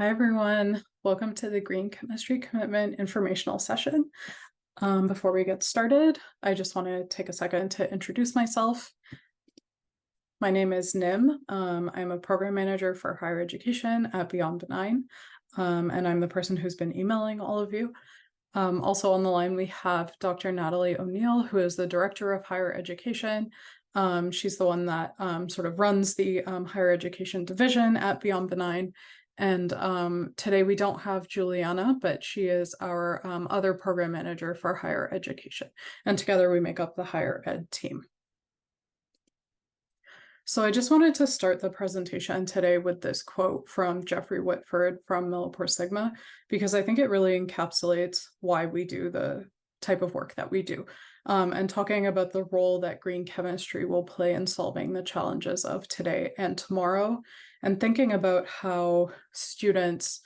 Hi, everyone. Welcome to the Green Chemistry Commitment informational session. Before we get started, I just want to take a second to introduce myself. My name is Nim. I'm a program manager for higher education at Beyond Benign, and I'm the person who's been emailing all of you. Also on the line, we have Dr. Natalie O'Neill, who is the Director of Higher Education. She's the one that sort of runs the higher education division at Beyond Benign. And today we don't have Juliana, but she is our other program manager for higher education. And together we make up the higher ed team. So I just wanted to start the presentation today with this quote from Jeffrey Whitford from Millipore Sigma, because I think it really encapsulates why we do the type of work that we do, and talking about the role that green chemistry will play in solving the challenges of today and tomorrow, and thinking about how students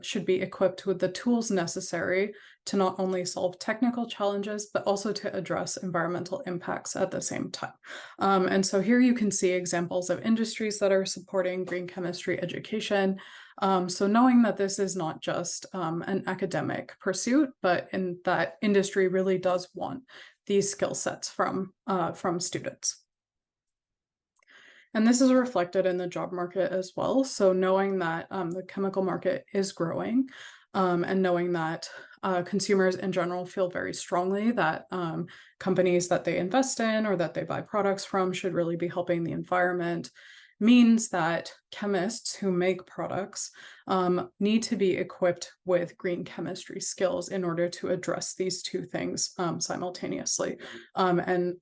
should be equipped with the tools necessary to not only solve technical challenges, but also to address environmental impacts at the same time. And so here you can see examples of industries that are supporting green chemistry education. So knowing that this is not just an academic pursuit, but in that industry really does want these skill sets from students. And this is reflected in the job market as well. So knowing that the chemical market is growing, and knowing that consumers in general feel very strongly that companies that they invest in or that they buy products from should really be helping the environment, means that chemists who make products need to be equipped with green chemistry skills in order to address these two things simultaneously, and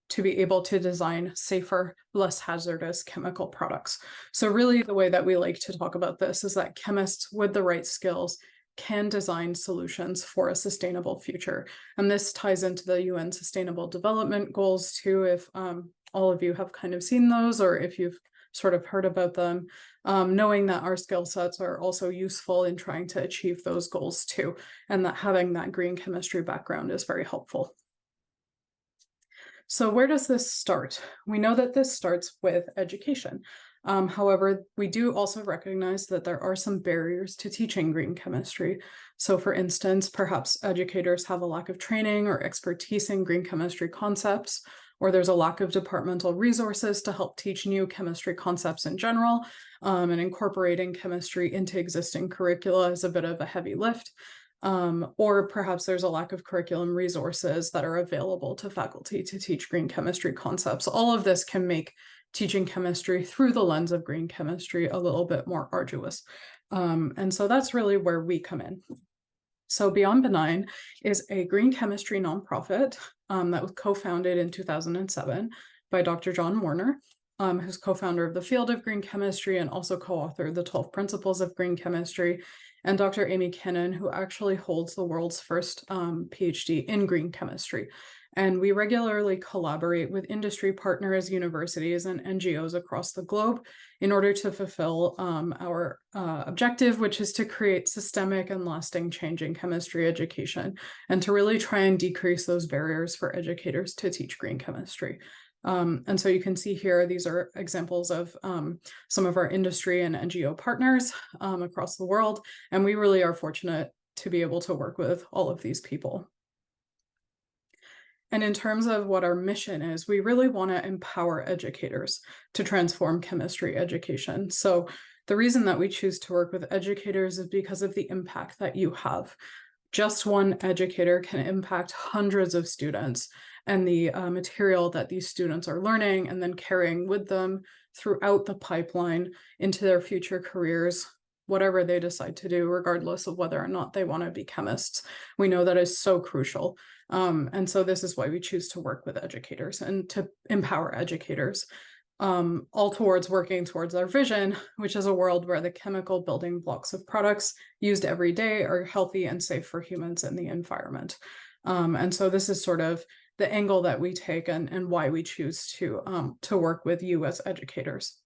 to be able to design safer, less hazardous chemical products. So really the way that we like to talk about this is that chemists with the right skills can design solutions for a sustainable future. And this ties into the UN Sustainable Development Goals too, if all of you have kind of seen those, or if you've sort of heard about them, knowing that our skill sets are also useful in trying to achieve those goals too, and that having that green chemistry background is very helpful. So where does this start? We know that this starts with education. However, we do also recognize that there are some barriers to teaching green chemistry. So for instance, perhaps educators have a lack of training or expertise in green chemistry concepts, or there's a lack of departmental resources to help teach new chemistry concepts in general, and incorporating chemistry into existing curricula is a bit of a heavy lift. Or perhaps there's a lack of curriculum resources that are available to faculty to teach green chemistry concepts. All of this can make teaching chemistry through the lens of green chemistry a little bit more arduous. And so that's really where we come in. So Beyond Benign is a green chemistry nonprofit that was co-founded in 2007 by Dr. John Warner, who's co-founder of the field of green chemistry and also co-authored the 12 Principles of Green Chemistry, and Dr. Amy Kinnon, who actually holds the world's first PhD in green chemistry. And we regularly collaborate with industry partners, universities, and NGOs across the globe in order to fulfill our objective, which is to create systemic and lasting change in chemistry education, and to really try and decrease those barriers for educators to teach green chemistry. And so you can see here, these are examples of some of our industry and NGO partners across the world. And we really are fortunate to be able to work with all of these people. And in terms of what our mission is, we really want to empower educators to transform chemistry education. So the reason that we choose to work with educators is because of the impact that you have. Just one educator can impact hundreds of students, and the material that these students are learning and then carrying with them throughout the pipeline into their future careers, whatever they decide to do, regardless of whether or not they want to be chemists. We know that is so crucial. And so this is why we choose to work with educators and to empower educators, all towards working towards our vision, which is a world where the chemical building blocks of products used every day are healthy and safe for humans and the environment. And so this is sort of the angle that we take and why we choose to work with you as educators.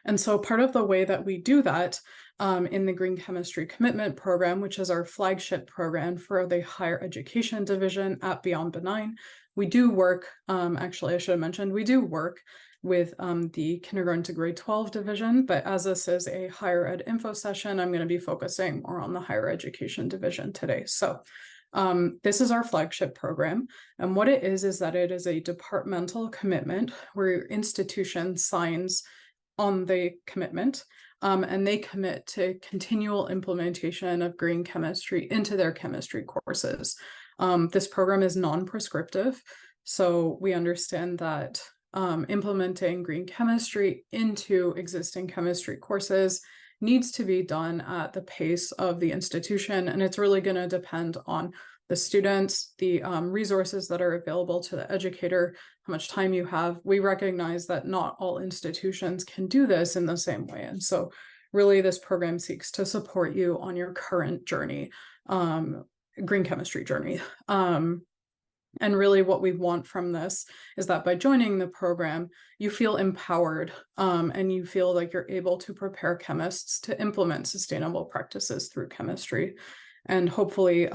And so part of the way that we do that in the Green Chemistry Commitment Program, which is our flagship program for the higher education division at Beyond Benign, We do work, actually, I should have mentioned, we do work with the kindergarten to grade 12 division, but as this is a higher ed info session, I'm going to be focusing more on the higher education division today. So this is our flagship program. And what it is that it is a departmental commitment where your institution signs on the commitment, and they commit to continual implementation of green chemistry into their chemistry courses. This program is non-prescriptive, so we understand that implementing green chemistry into existing chemistry courses needs to be done at the pace of the institution, and it's really going to depend on the students, the resources that are available to the educator, how much time you have. We recognize that not all institutions can do this in the same way, and so really this program seeks to support you on your current journey, green chemistry journey. And really what we want from this is that by joining the program, you feel empowered, and you feel like you're able to prepare chemists to implement sustainable practices through chemistry. And hopefully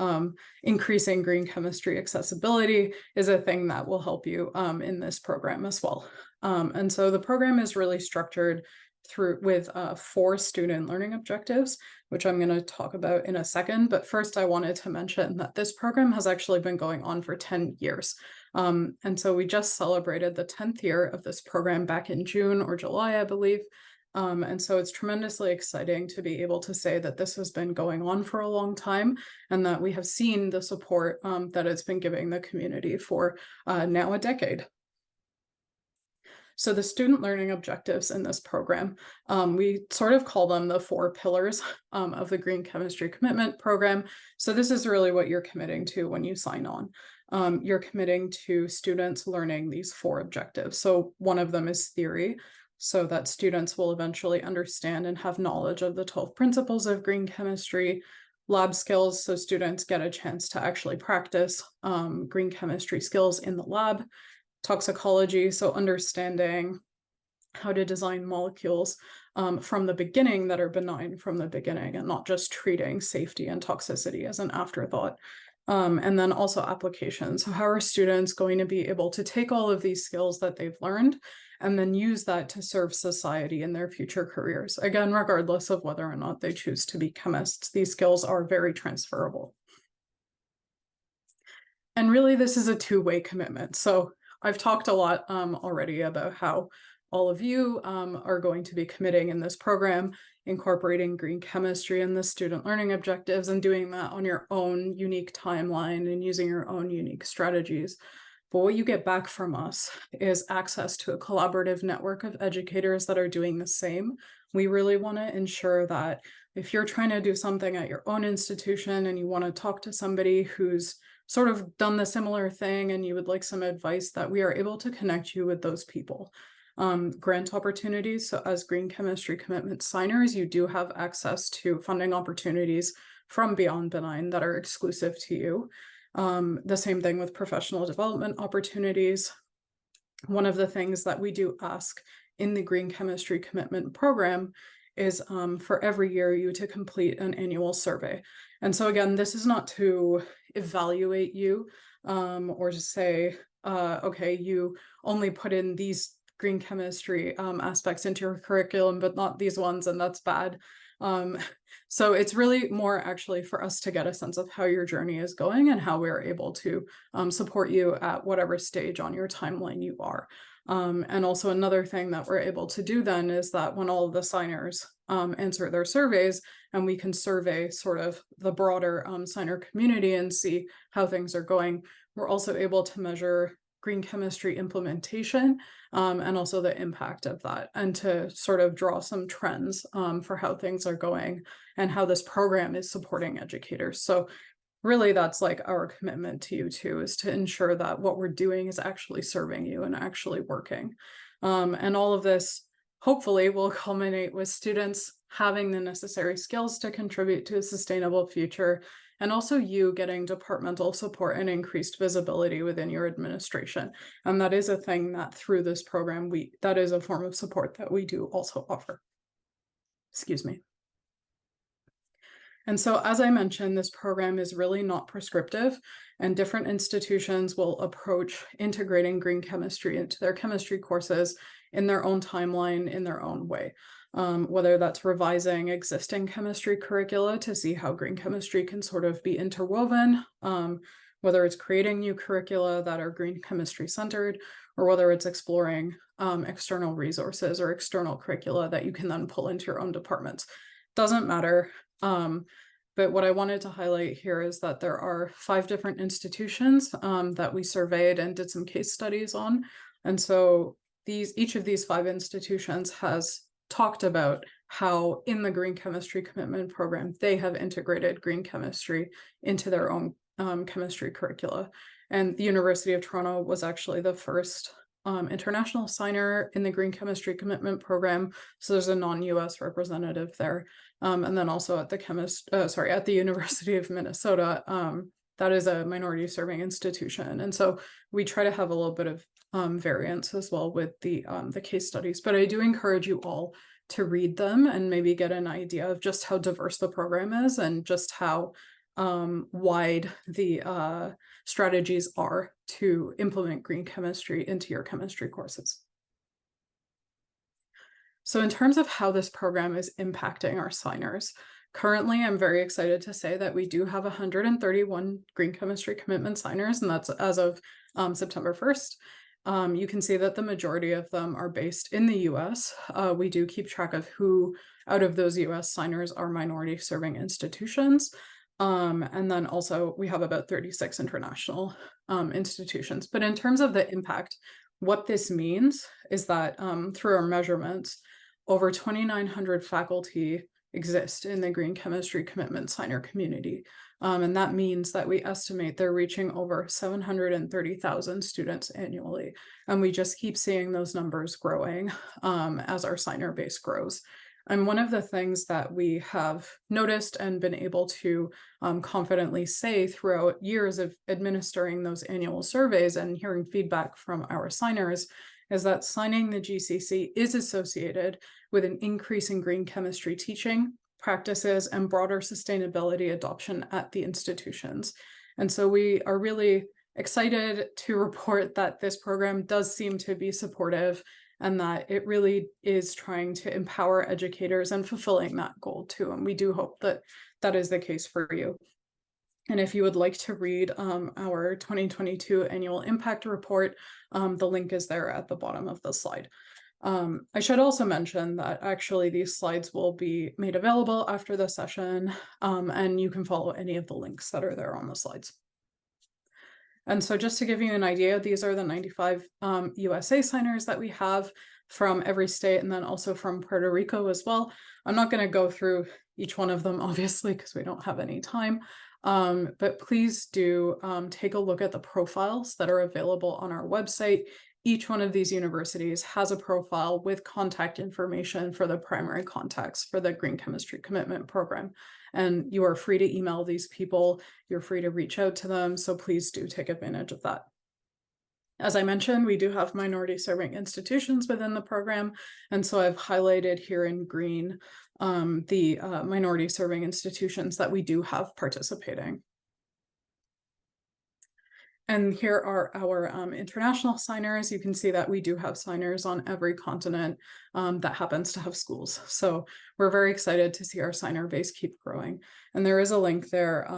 increasing green chemistry accessibility is a thing that will help you in this program as well. And so the program is really structured with 4 student learning objectives, which I'm going to talk about in a second. But first, I wanted to mention that this program has actually been going on for 10 years. And so we just celebrated the 10th year of this program back in June or July, I believe. And so it's tremendously exciting to be able to say that this has been going on for a long time and that we have seen the support that it's been giving the community for now a decade. So the student learning objectives in this program, we sort of call them the 4 pillars of the Green Chemistry Commitment Program. So this is really what you're committing to when you sign on. You're committing to students learning these 4 objectives. So one of them is theory, so that students will eventually understand and have knowledge of the 12 principles of green chemistry. Lab skills, so students get a chance to actually practice green chemistry skills in the lab. Toxicology, so understanding how to design molecules from the beginning that are benign from the beginning and not just treating safety and toxicity as an afterthought. And then also applications. So how are students going to be able to take all of these skills that they've learned and then use that to serve society in their future careers? Again, regardless of whether or not they choose to be chemists, these skills are very transferable. And really, this is a 2-way commitment. So I've talked a lot already about how all of you are going to be committing in this program, incorporating green chemistry in the student learning objectives and doing that on your own unique timeline and using your own unique strategies. But what you get back from us is access to a collaborative network of educators that are doing the same. We really want to ensure that if you're trying to do something at your own institution and you want to talk to somebody who's sort of done the similar thing and you would like some advice, that we are able to connect you with those people. Grant opportunities. So as green chemistry commitment signers, you do have access to funding opportunities from Beyond Benign that are exclusive to you. The same thing with professional development opportunities. One of the things that we do ask in the green chemistry commitment program is for every year you to complete an annual survey. And so again, this is not to evaluate you or to say, okay, you only put in these green chemistry aspects into your curriculum, but not these ones, and that's bad. So it's really more actually for us to get a sense of how your journey is going and how we're able to support you at whatever stage on your timeline you are. And also another thing that we're able to do then is that when all of the signers answer their surveys, and we can survey sort of the broader signer community and see how things are going, we're also able to measure green chemistry implementation and also the impact of that, and to sort of draw some trends for how things are going and how this program is supporting educators. So really that's like our commitment to you too, is to ensure that what we're doing is actually serving you and actually working. And all of this hopefully will culminate with students having the necessary skills to contribute to a sustainable future, and also you getting departmental support and increased visibility within your administration. And that is a thing that through this program, that is a form of support that we do also offer. Excuse me. And so, as I mentioned, this program is really not prescriptive, and different institutions will approach integrating green chemistry into their chemistry courses in their own timeline, in their own way. Whether that's revising existing chemistry curricula to see how green chemistry can sort of be interwoven, whether it's creating new curricula that are green chemistry centered, or whether it's exploring external resources or external curricula that you can then pull into your own departments. Doesn't matter. But what I wanted to highlight here is that there are 5 different institutions that we surveyed and did some case studies on. And so each of these 5 institutions has talked about how in the green chemistry commitment program, they have integrated green chemistry into their own chemistry curricula. And the University of Toronto was actually the first international signer in the green chemistry commitment program. So there's a non-US representative there. And then also at the University of Minnesota, that is a minority serving institution. And so we try to have a little bit of variance as well with the case studies, but I do encourage you all to read them and maybe get an idea of just how diverse the program is and just how wide the strategies are to implement green chemistry into your chemistry courses. So in terms of how this program is impacting our signers, currently I'm very excited to say that we do have 131 green chemistry commitment signers, and that's as of September 1st. You can see that the majority of them are based in the US. We do keep track of who out of those US signers are minority serving institutions. And then also we have about 36 international institutions. But in terms of the impact, what this means is that through our measurements, over 2,900 faculty exist in the green chemistry commitment signer community. And that means that we estimate they're reaching over 730,000 students annually. And we just keep seeing those numbers growing as our signer base grows. And one of the things that we have noticed and been able to confidently say throughout years of administering those annual surveys and hearing feedback from our signers is that signing the GCC is associated with an increase in green chemistry teaching practices and broader sustainability adoption at the institutions. And so we are really excited to report that this program does seem to be supportive and that it really is trying to empower educators and fulfilling that goal too. And we do hope that that is the case for you. And if you would like to read our 2022 annual impact report, the link is there at the bottom of the slide. I should also mention that actually these slides will be made available after the session, and you can follow any of the links that are there on the slides. And so just to give you an idea, these are the 95 USA signers that we have from every state and then also from Puerto Rico as well. I'm not going to go through each one of them, obviously, because we don't have any time. But please do take a look at the profiles that are available on our website. Each one of these universities has a profile with contact information for the primary contacts for the Green Chemistry Commitment Program. And you are free to email these people. You're free to reach out to them. So please do take advantage of that. As I mentioned, we do have minority serving institutions within the program. And so I've highlighted here in green the minority serving institutions that we do have participating. And here are our international signers. You can see that we do have signers on every continent that happens to have schools. So we're very excited to see our signer base keep growing. And there is a link there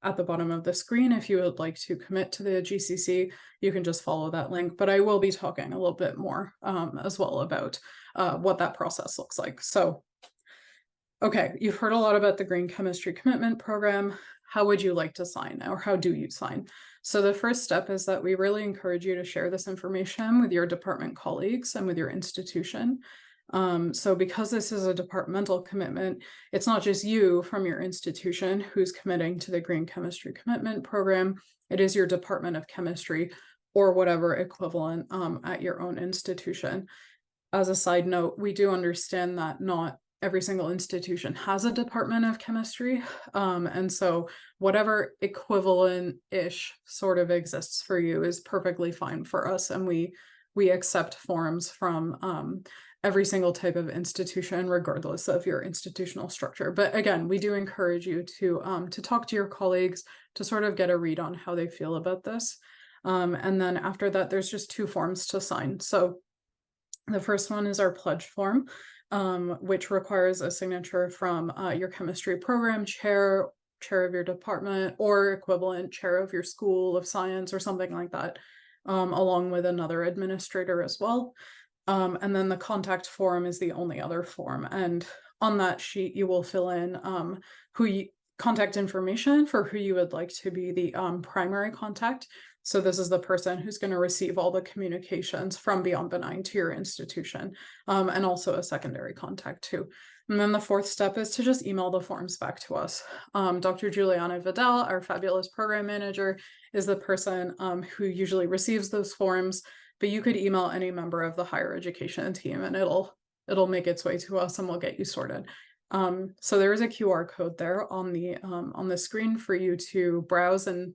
at the bottom of the screen. If you would like to commit to the GCC, you can just follow that link. But I will be talking a little bit more as well about what that process looks like. So, okay, you've heard a lot about the Green Chemistry Commitment Program. How would you like to sign, or how do you sign? So the first step is that we really encourage you to share this information with your department colleagues and with your institution. So because this is a departmental commitment, it's not just you from your institution who's committing to the Green Chemistry Commitment Program. It is your Department of Chemistry or whatever equivalent at your own institution. As a side note, we do understand that not every single institution has a Department of Chemistry. And so whatever equivalent-ish sort of exists for you is perfectly fine for us. And we we accept forms from every single type of institution, regardless of your institutional structure. But again, we do encourage you to talk to your colleagues to sort of get a read on how they feel about this. And then after that, there's just 2 forms to sign. So the first one is our pledge form, which requires a signature from your chemistry program chair of your department, or equivalent chair of your school of science or something like that, along with another administrator as well. And then the contact form is the only other form. And on that sheet, you will fill in contact information for who you would like to be the primary contact. So this is the person who's going to receive all the communications from Beyond Benign to your institution, and also a secondary contact too. And then the 4th step is to just email the forms back to us. Dr. Juliana Vidal, our fabulous program manager, is the person who usually receives those forms, but you could email any member of the higher education team and it'll make its way to us and we'll get you sorted. So there is a QR code there on the screen for you to browse and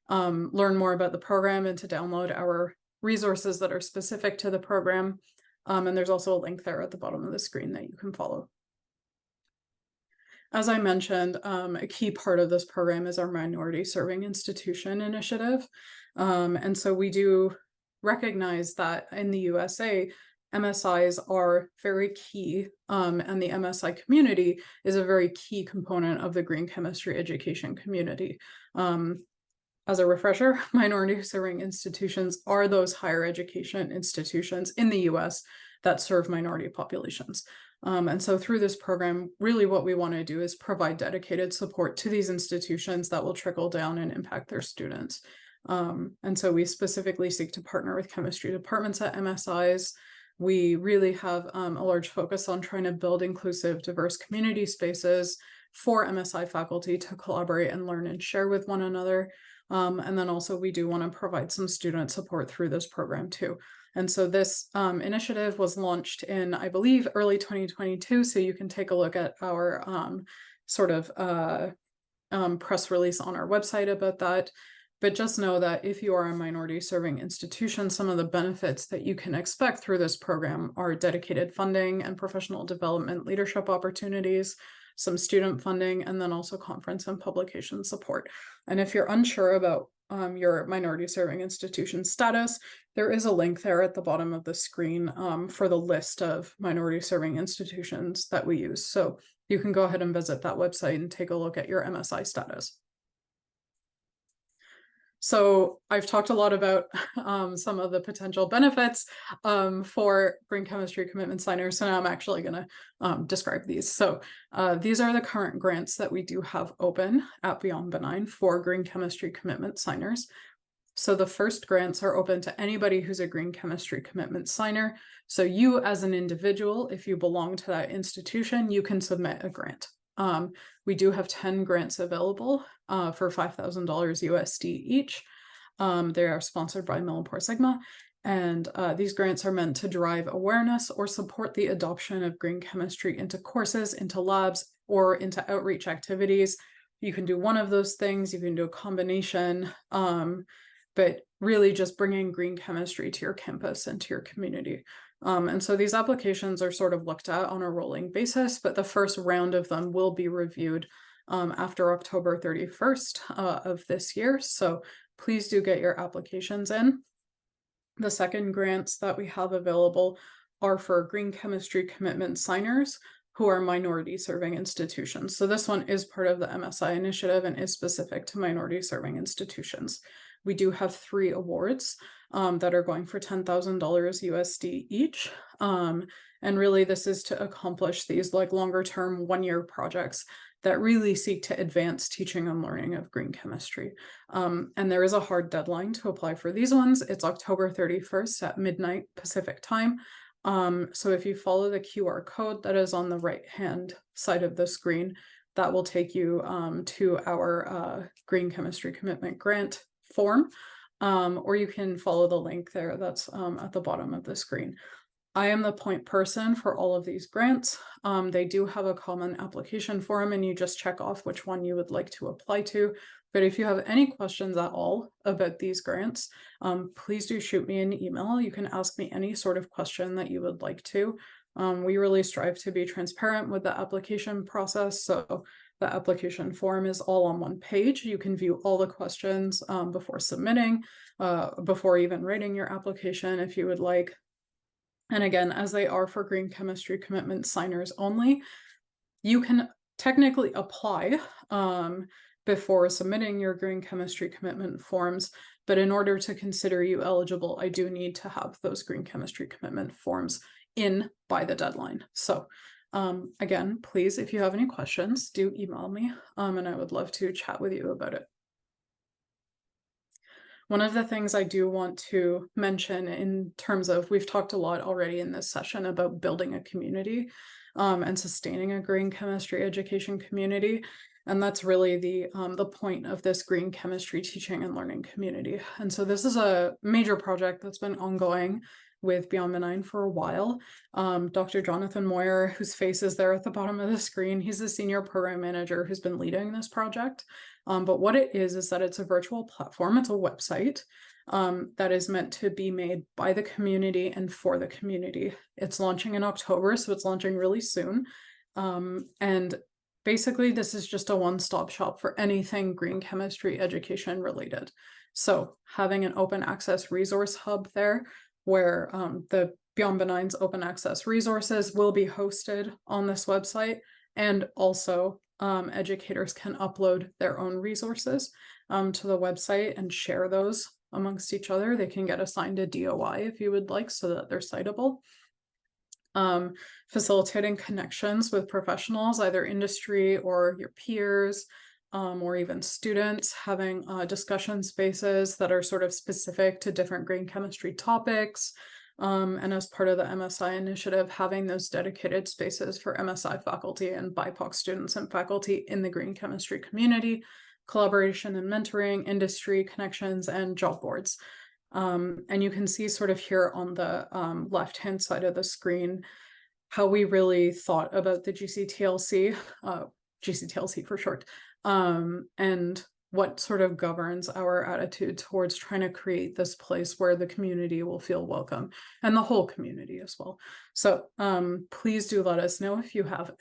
learn more about the program and to download our resources that are specific to the program. And there's also a link there at the bottom of the screen that you can follow. As I mentioned, a key part of this program is our Minority Serving Institution initiative. And so we do recognize that in the USA, MSIs are very key, and the MSI community is a very key component of the green chemistry education community. As a refresher, minority serving institutions are those higher education institutions in the US that serve minority populations. And so through this program, really what we want to do is provide dedicated support to these institutions that will trickle down and impact their students. And so we specifically seek to partner with chemistry departments at MSIs. We really have a large focus on trying to build inclusive, diverse community spaces for MSI faculty to collaborate and learn and share with one another. And then also we do want to provide some student support through this program too. And so this initiative was launched in, I believe, early 2022. So you can take a look at our press release on our website about that. But just know that if you are a minority serving institution, some of the benefits that you can expect through this program are dedicated funding and professional development leadership opportunities, some student funding, and then also conference and publication support. And if you're unsure about your minority serving institution status, there is a link there at the bottom of the screen for the list of minority serving institutions that we use. So you can go ahead and visit that website and take a look at your MSI status. So I've talked a lot about some of the potential benefits for green chemistry commitment signers. So now I'm actually going to describe these. So these are the current grants that we do have open at Beyond Benign for green chemistry commitment signers. So the first grants are open to anybody who's a green chemistry commitment signer. So you as an individual, if you belong to that institution, you can submit a grant. We do have 10 grants available for $5,000 USD each. They are sponsored by Millipore Sigma, and these grants are meant to drive awareness or support the adoption of green chemistry into courses, into labs, or into outreach activities. You can do one of those things, you can do a combination, but really just bringing green chemistry to your campus and to your community. And so these applications are sort of looked at on a rolling basis, but the first round of them will be reviewed after October 31st of this year. So please do get your applications in. The second grants that we have available are for green chemistry commitment signers who are minority serving institutions. So this one is part of the MSI initiative and is specific to minority serving institutions. We do have 3 awards that are going for $10,000 USD each. And really this is to accomplish these like longer term 1-year projects that really seek to advance teaching and learning of green chemistry. And there is a hard deadline to apply for these ones. It's October 31st at midnight Pacific time. So if you follow the QR code that is on the right-hand side of the screen, that will take you to our green chemistry commitment grant form, or you can follow the link there that's at the bottom of the screen. I am the point person for all of these grants. They do have a common application form and you just check off which one you would like to apply to. But if you have any questions at all about these grants, please do shoot me an email. You can ask me any sort of question that you would like to. We really strive to be transparent with the application process. So the application form is all on one page. You can view all the questions before submitting, before even writing your application if you would like. And again, as they are for green chemistry commitment signers only, you can technically apply before submitting your green chemistry commitment forms. But in order to consider you eligible, I do need to have those green chemistry commitment forms in by the deadline. So again, please, if you have any questions, do email me, and I would love to chat with you about it. One of the things I do want to mention in terms of, we've talked a lot already in this session about building a community and sustaining a green chemistry education community. And that's really the point of this green chemistry teaching and learning community. And so this is a major project that's been ongoing with Beyond Benign for a while. Dr. Jonathan Moyer, whose face is there at the bottom of the screen, he's the senior program manager who's been leading this project. But what it is that it's a virtual platform. It's a website that is meant to be made by the community and for the community. It's launching in October, so it's launching really soon. And basically, this is just a one-stop shop for anything green chemistry education related. So having an open access resource hub there where the Beyond Benign's open access resources will be hosted on this website, and also educators can upload their own resources to the website and share those amongst each other. They can get assigned a DOI if you would like, so that they're citable. Facilitating connections with professionals, either industry or your peers, or even students, having discussion spaces that are sort of specific to different green chemistry topics. And as part of the MSI initiative, having those dedicated spaces for MSI faculty and BIPOC students and faculty in the green chemistry community, collaboration and mentoring, industry connections, and job boards. And you can see sort of here on the left-hand side of the screen how we really thought about the GCTLC, GCTLC for short, and what sort of governs our attitude towards trying to create this place where the community will feel welcome, and the whole community as well. So please do let us know if you have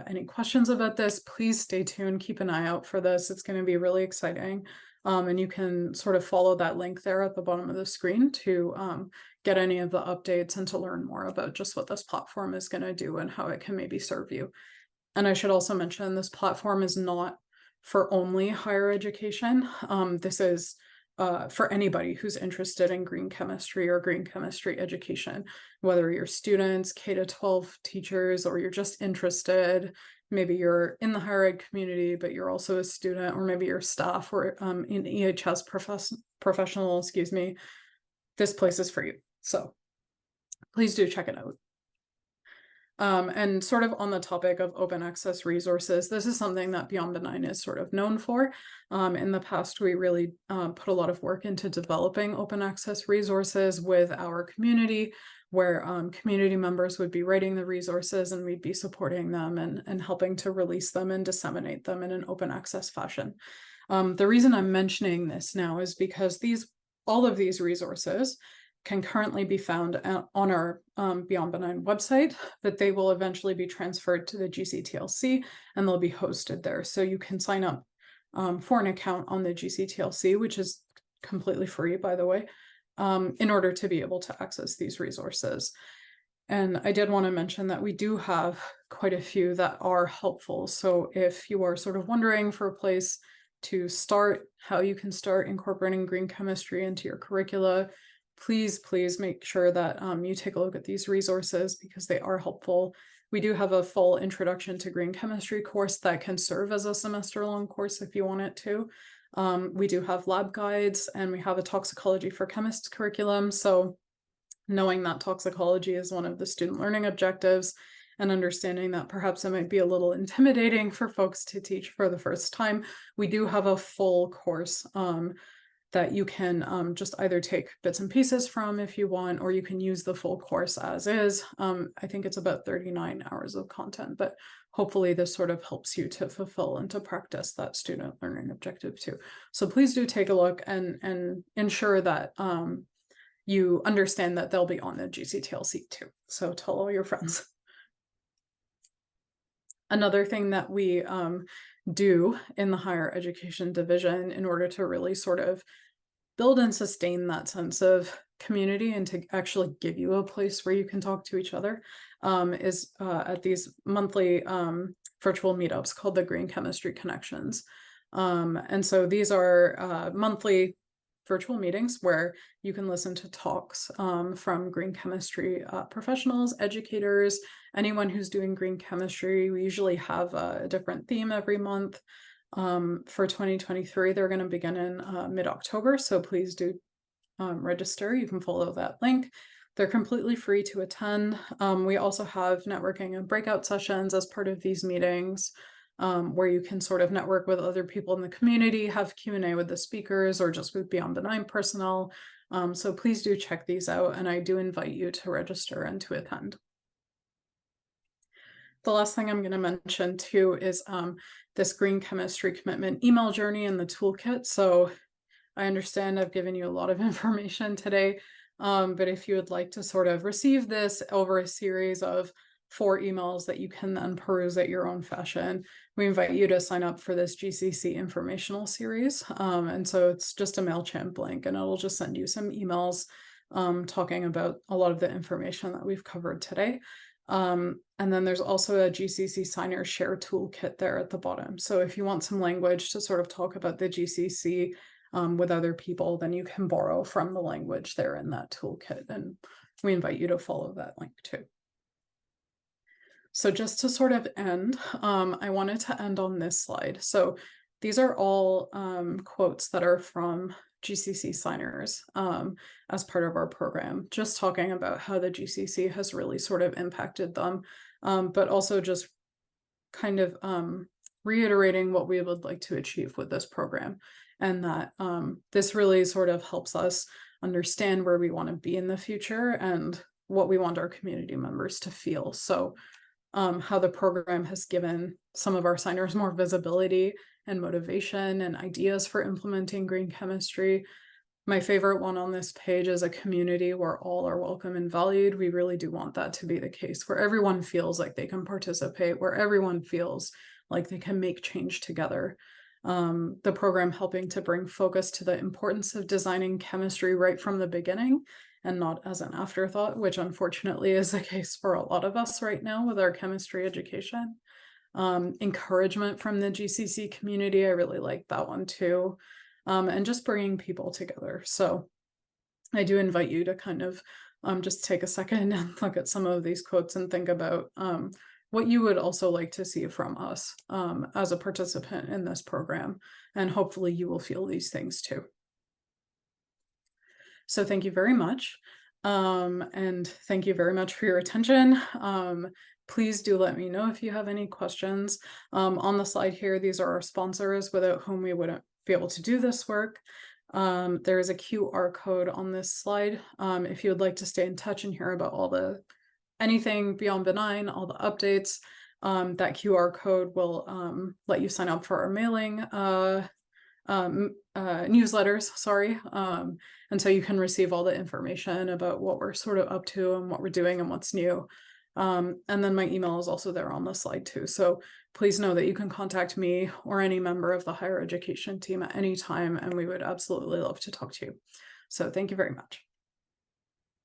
any questions about this. Please stay tuned, keep an eye out for this. It's going to be really exciting. And you can sort of follow that link there at the bottom of the screen to get any of the updates and to learn more about just what this platform is going to do and how it can maybe serve you. And I should also mention this platform is not for only higher education. This is for anybody who's interested in green chemistry or green chemistry education, whether you're students, K-12 teachers, or you're just interested. Maybe you're in the higher ed community, but you're also a student, or maybe you're staff or in EHS professional, excuse me. This place is for you. So please do check it out. And sort of on the topic of open access resources, this is something that Beyond Benign is sort of known for. In the past, we really put a lot of work into developing open access resources with our community, where community members would be writing the resources and we'd be supporting them and helping to release them and disseminate them in an open access fashion. The reason I'm mentioning this now is because all of these resources can currently be found on our Beyond Benign website, but they will eventually be transferred to the GCTLC and they'll be hosted there. So you can sign up for an account on the GCTLC, which is completely free, by the way, in order to be able to access these resources. And I did want to mention that we do have quite a few that are helpful. So if you are sort of wondering for a place to start, how you can start incorporating green chemistry into your curricula, please make sure that you take a look at these resources because they are helpful. We do have a full introduction to green chemistry course that can serve as a semester-long course if you want it to. We do have lab guides and we have a toxicology for chemists curriculum. So knowing that toxicology is one of the student learning objectives and understanding that perhaps it might be a little intimidating for folks to teach for the first time, we do have a full course that you can just either take bits and pieces from if you want, or you can use the full course as is. I think it's about 39 hours of content, but hopefully this sort of helps you to fulfill and to practice that student learning objective too. So please do take a look and ensure that you understand that they'll be on the GCTLC too. So tell all your friends. Another thing that we do in the higher education division in order to really sort of build and sustain that sense of community and to actually give you a place where you can talk to each other is at these monthly virtual meetups called the Green Chemistry Connections. And so these are monthly virtual meetings where you can listen to talks from green chemistry professionals, educators, anyone who's doing green chemistry. We usually have a different theme every month. For 2023, they're going to begin in mid-October, so please do register. You can follow that link. They're completely free to attend. We also have networking and breakout sessions as part of these meetings, where you can sort of network with other people in the community, have Q&A with the speakers, or just with Beyond Benign personnel. So please do check these out, and I do invite you to register and to attend. The last thing I'm going to mention too is this green chemistry commitment email journey and the toolkit. So I understand I've given you a lot of information today, but if you would like to sort of receive this over a series of 4 emails that you can then peruse at your own fashion, we invite you to sign up for this GCC informational series. And so it's just a MailChimp link, and it'll just send you some emails talking about a lot of the information that we've covered today. And then there's also a GCC signer share toolkit there at the bottom. So if you want some language to sort of talk about the GCC with other people, then you can borrow from the language there in that toolkit. And we invite you to follow that link too. So just to sort of end, I wanted to end on this slide. So these are all quotes that are from GCC signers as part of our program, just talking about how the GCC has really sort of impacted them, but also just kind of reiterating what we would like to achieve with this program, and that this really sort of helps us understand where we want to be in the future and what we want our community members to feel. So how the program has given some of our signers more visibility and motivation and ideas for implementing green chemistry. My favorite one on this page is a community where all are welcome and valued. We really do want that to be the case, where everyone feels like they can participate, where everyone feels like they can make change together. The program helping to bring focus to the importance of designing chemistry right from the beginning and not as an afterthought, which unfortunately is the case for a lot of us right now with our chemistry education. Encouragement from the GCC community, I really like that one too. And just bringing people together. So I do invite you to kind of just take a second and look at some of these quotes and think about what you would also like to see from us as a participant in this program. And hopefully you will feel these things too. So thank you very much. And thank you very much for your attention. Please do let me know if you have any questions. On the slide here, these are our sponsors without whom we wouldn't be able to do this work. There is a QR code on this slide. If you would like to stay in touch and hear about anything Beyond Benign, all the updates, that QR code will let you sign up for our mailing newsletters, and so you can receive all the information about what we're sort of up to and what we're doing and what's new. And then my email is also there on the slide too. So please know that you can contact me or any member of the higher education team at any time, and we would absolutely love to talk to you. So thank you very much.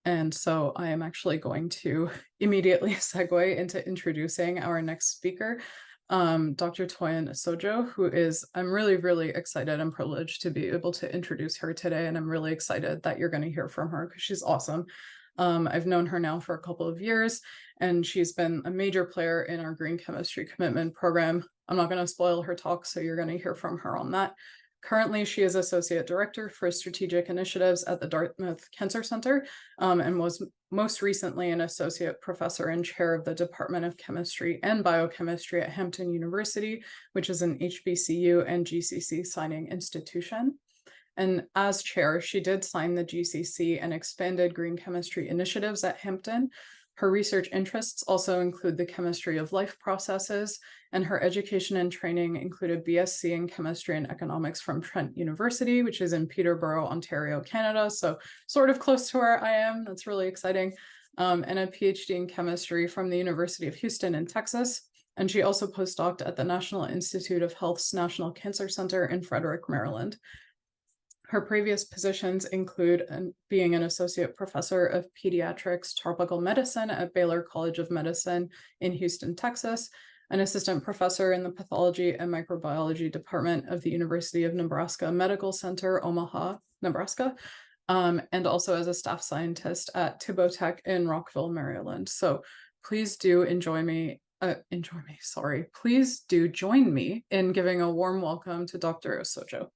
And so I am actually going to immediately segue into introducing our next speaker, Dr. Toyin Asojo, who is, I'm really, really excited and privileged to be able to introduce her today. And I'm really excited that you're going to hear from her because she's awesome. I've known her now for a couple of years, and she's been a major player in our green chemistry commitment program. I'm not going to spoil her talk, so you're going to hear from her on that. Currently, she is Associate Director for Strategic Initiatives at the Dartmouth Cancer Center, and was most recently an Associate Professor and Chair of the Department of Chemistry and Biochemistry at Hampton University, which is an HBCU and GCC signing institution. And as chair, she did sign the GCC and expanded green chemistry initiatives at Hampton, Her research interests also include the chemistry of life processes, and her education and training included BSc in chemistry and economics from Trent University, which is in Peterborough, Ontario, Canada. So sort of close to where I am. That's really exciting. And a PhD in chemistry from the University of Houston in Texas. And she also postdoced at the National Institute of Health's National Cancer Center in Frederick, Maryland. Her previous positions include being an associate professor of pediatrics tropical medicine at Baylor College of Medicine in Houston, Texas, an assistant professor in the pathology and microbiology department of the University of Nebraska Medical Center, Omaha, Nebraska, and also as a staff scientist at Thibault Tech in Rockville, Maryland. So please do please do join me in giving a warm welcome to Dr. Asojo.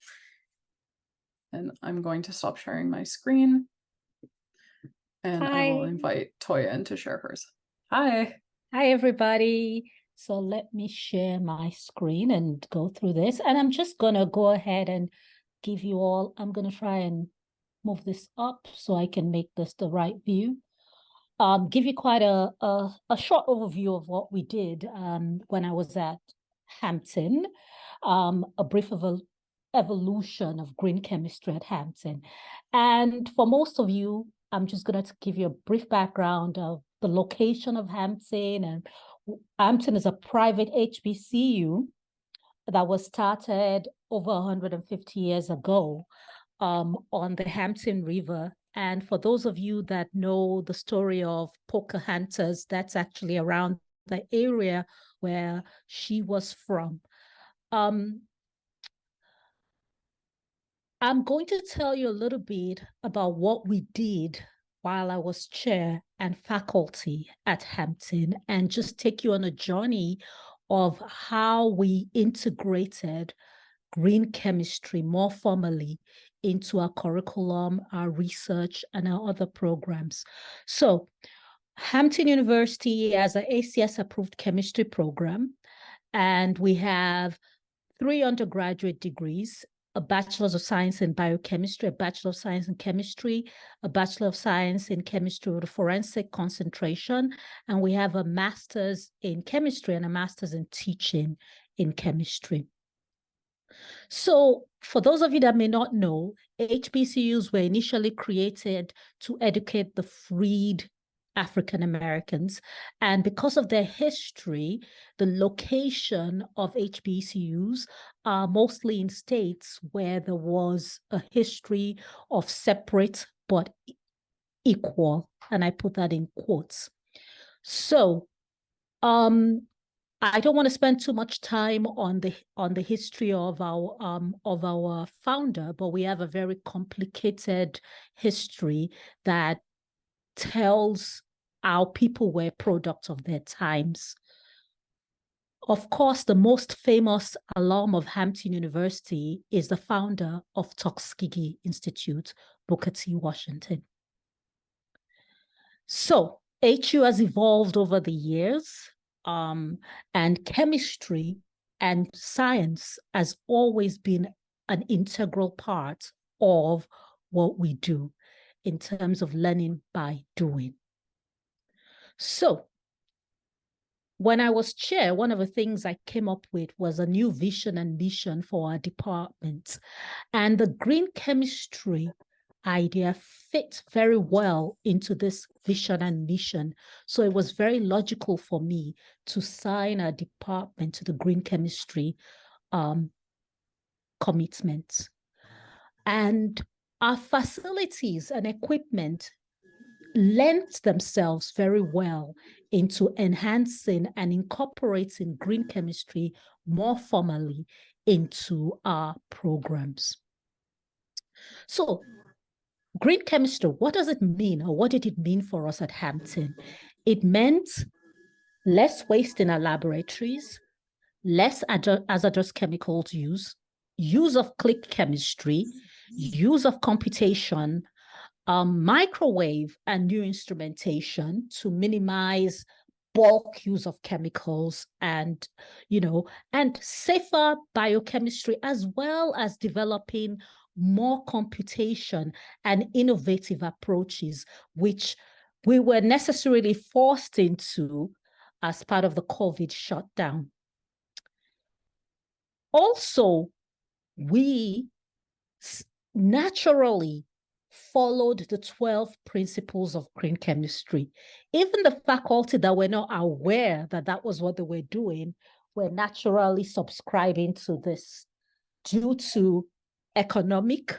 And I'm going to stop sharing my screen. And Hi. I will invite Toya in to share hers. Hi. Hi, everybody. So let me share my screen and go through this. And I'm just going to go ahead and give you all, I'm going to try and move this up so I can make this the right view. Give you quite a short overview of what we did when I was at Hampton, a brief evolution of green chemistry at Hampton. And for most of you, I'm just going to give you a brief background of the location of Hampton. And Hampton is a private HBCU that was started over 150 years ago on the Hampton River. And for those of you that know the story of Pocahontas, that's actually around the area where she was from. I'm going to tell you a little bit about what we did while I was chair and faculty at Hampton, and just take you on a journey of how we integrated green chemistry more formally into our curriculum, our research, and our other programs. So Hampton University has an ACS-approved chemistry program, and we have 3 undergraduate degrees: a Bachelor of Science in Biochemistry, a Bachelor of Science in Chemistry, a Bachelor of Science in Chemistry with a forensic concentration, and we have a Master's in Chemistry and a Master's in Teaching in Chemistry. So for those of you that may not know, HBCUs were initially created to educate the freed African Americans. And because of their history, the location of HBCUs are mostly in states where there was a history of separate but equal, and I put that in quotes. So I don't want to spend too much time on the history of our founder, but we have a very complicated history that tells how people were products of their times. Of course, the most famous alum of Hampton University is the founder of Tuskegee Institute, Booker T. Washington. So HU has evolved over the years, and chemistry and science has always been an integral part of what we do in terms of learning by doing. So when I was chair, one of the things I came up with was a new vision and mission for our department. And the green chemistry idea fit very well into this vision and mission. So it was very logical for me to sign our department to the green chemistry commitment. And our facilities and equipment lent themselves very well into enhancing and incorporating green chemistry more formally into our programs. So green chemistry, what does it mean, or what did it mean for us at Hampton? It meant less waste in our laboratories, less hazardous chemicals use of click chemistry, use of computation, microwave and new instrumentation to minimize bulk use of chemicals, and safer biochemistry, as well as developing more computation and innovative approaches, which we were necessarily forced into as part of the COVID shutdown. Also, we naturally followed the 12 principles of green chemistry. Even the faculty that were not aware that that was what they were doing were naturally subscribing to this due to economic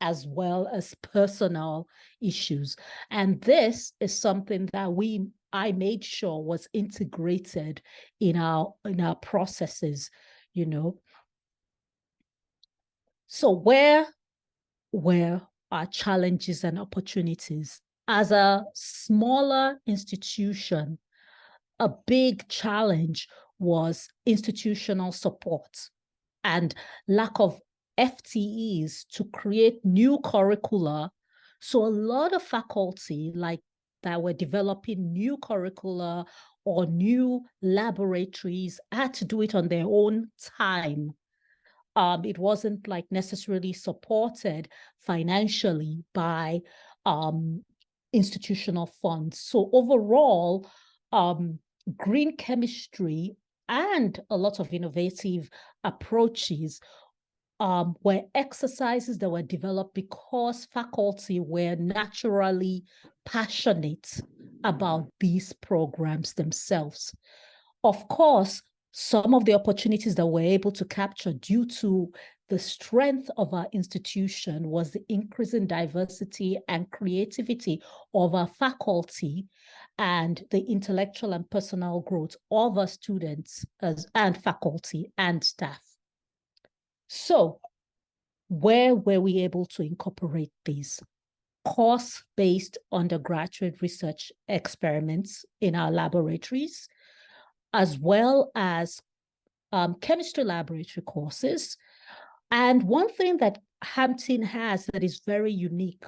as well as personal issues. And this is something that I made sure was integrated in our processes, you know. So where were our challenges and opportunities? As a smaller institution, a big challenge was institutional support and lack of FTEs to create new curricula. So a lot of faculty that were developing new curricula or new laboratories had to do it on their own time. It wasn't like necessarily supported financially by institutional funds. So overall, green chemistry and a lot of innovative approaches were exercises that were developed because faculty were naturally passionate about these programs themselves. Of course, some of the opportunities that we're able to capture due to the strength of our institution was the increasing diversity and creativity of our faculty and the intellectual and personal growth of our students and faculty and staff. So where were we able to incorporate these? Course-based undergraduate research experiments in our laboratories, as well as chemistry laboratory courses. And one thing that Hampton has that is very unique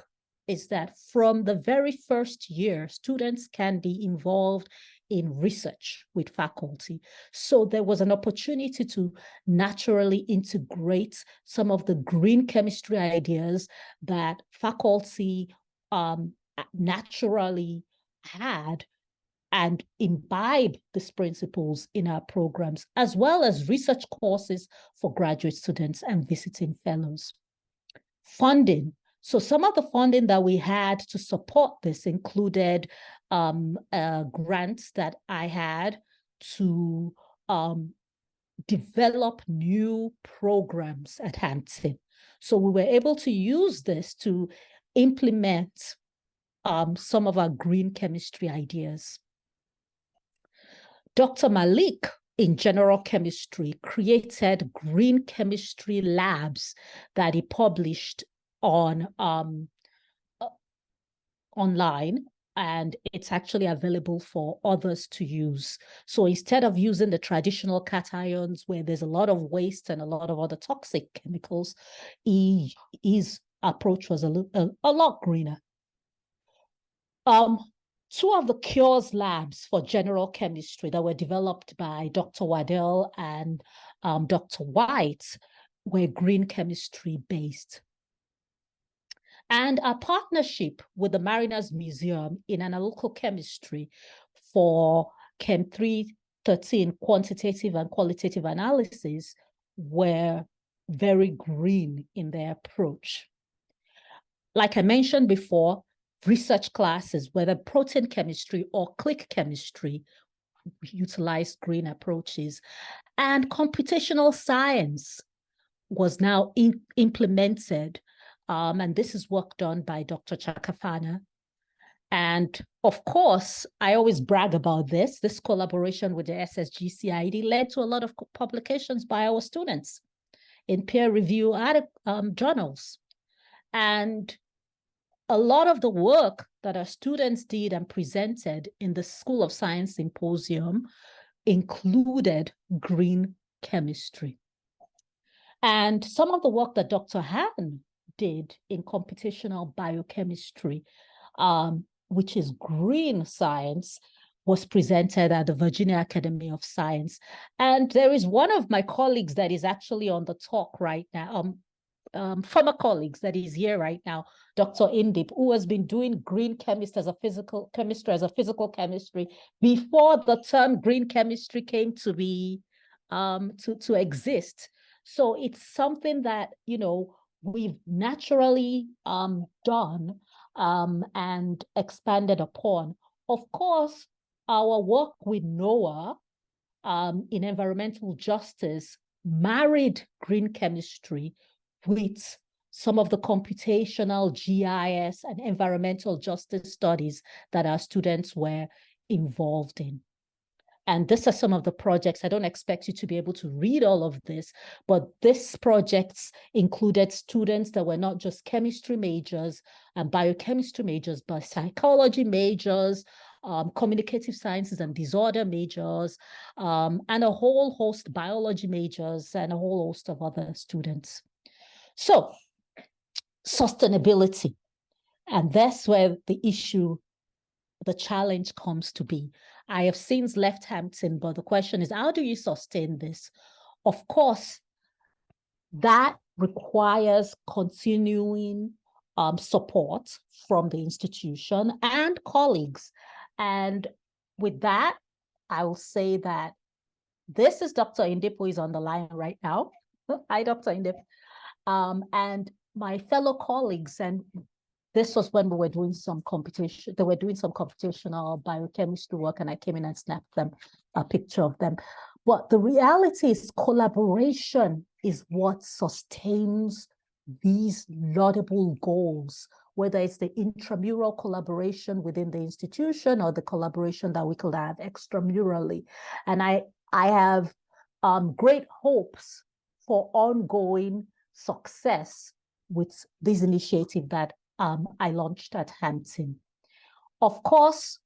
is that from the very first year, students can be involved in research with faculty. So there was an opportunity to naturally integrate some of the green chemistry ideas that faculty naturally had and imbibe these principles in our programs, as well as research courses for graduate students and visiting fellows. Funding. So some of the funding that we had to support this included grants that I had to develop new programs at Hampton. So we were able to use this to implement some of our green chemistry ideas. Dr. Malik, in general chemistry, created green chemistry labs that he published on online, and it's actually available for others to use. So instead of using the traditional cations where there's a lot of waste and a lot of other toxic chemicals, his approach was a lot greener. Two of the cures labs for general chemistry that were developed by Dr. Waddell and Dr. White were green chemistry based. And our partnership with the Mariners Museum in analytical chemistry for Chem 313 quantitative and qualitative analysis were very green in their approach. Like I mentioned before, research classes, whether protein chemistry or click chemistry, utilized green approaches. And computational science was now implemented. And this is work done by Dr. Chakafana. And of course, I always brag about this. This collaboration with the SSGCID led to a lot of publications by our students in peer-reviewed journals. And a lot of the work that our students did and presented in the School of Science Symposium included green chemistry. And some of the work that Dr. Han did in computational biochemistry, which is green science, was presented at the Virginia Academy of Science. And there is one of my colleagues that is actually on the talk right now, former colleagues that is here right now, Dr. Indip, who has been doing green chemistry as a physical chemistry before the term green chemistry came to be to exist. So it's something that, you know, we've naturally done and expanded upon. Of course, our work with NOAA in environmental justice married green chemistry with some of the computational GIS and environmental justice studies that our students were involved in. And these are some of the projects. I don't expect you to be able to read all of this, but these projects included students that were not just chemistry majors and biochemistry majors, but psychology majors, communicative sciences and disorder majors, and a whole host biology majors and a whole host of other students. So sustainability, and that's where the challenge comes to be. I have since left Hampton, but the question is, how do you sustain this? Of course, that requires continuing support from the institution and colleagues. And with that, I will say that this is Dr. Indip, who is on the line right now. Hi, Dr. Indip. And my fellow colleagues, and this was when we were doing some competition. They were doing some computational biochemistry work, and I came in and snapped them a picture of them. But the reality is collaboration is what sustains these laudable goals, whether it's the intramural collaboration within the institution or the collaboration that we could have extramurally. And I have great hopes for ongoing success with this initiative that I launched at Hampton. Of course,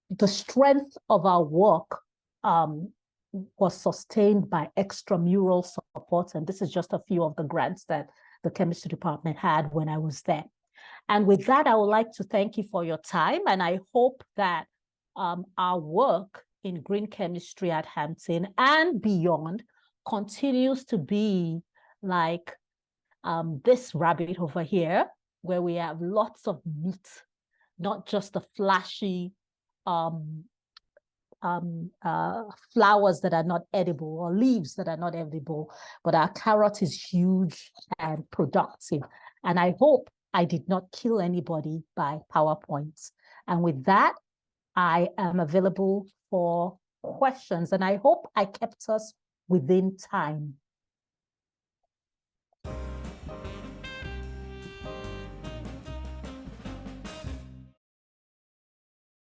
the strength of our work was sustained by extramural support, and this is just a few of the grants that the chemistry department had when I was there. And with that, I would like to thank you for your time, and I hope that our work in green chemistry at Hampton and beyond continues to be like this rabbit over here, where we have lots of meat, not just the flashy flowers that are not edible or leaves that are not edible, but our carrot is huge and productive. And I hope I did not kill anybody by PowerPoints. And with that, I am available for questions, and I hope I kept us within time.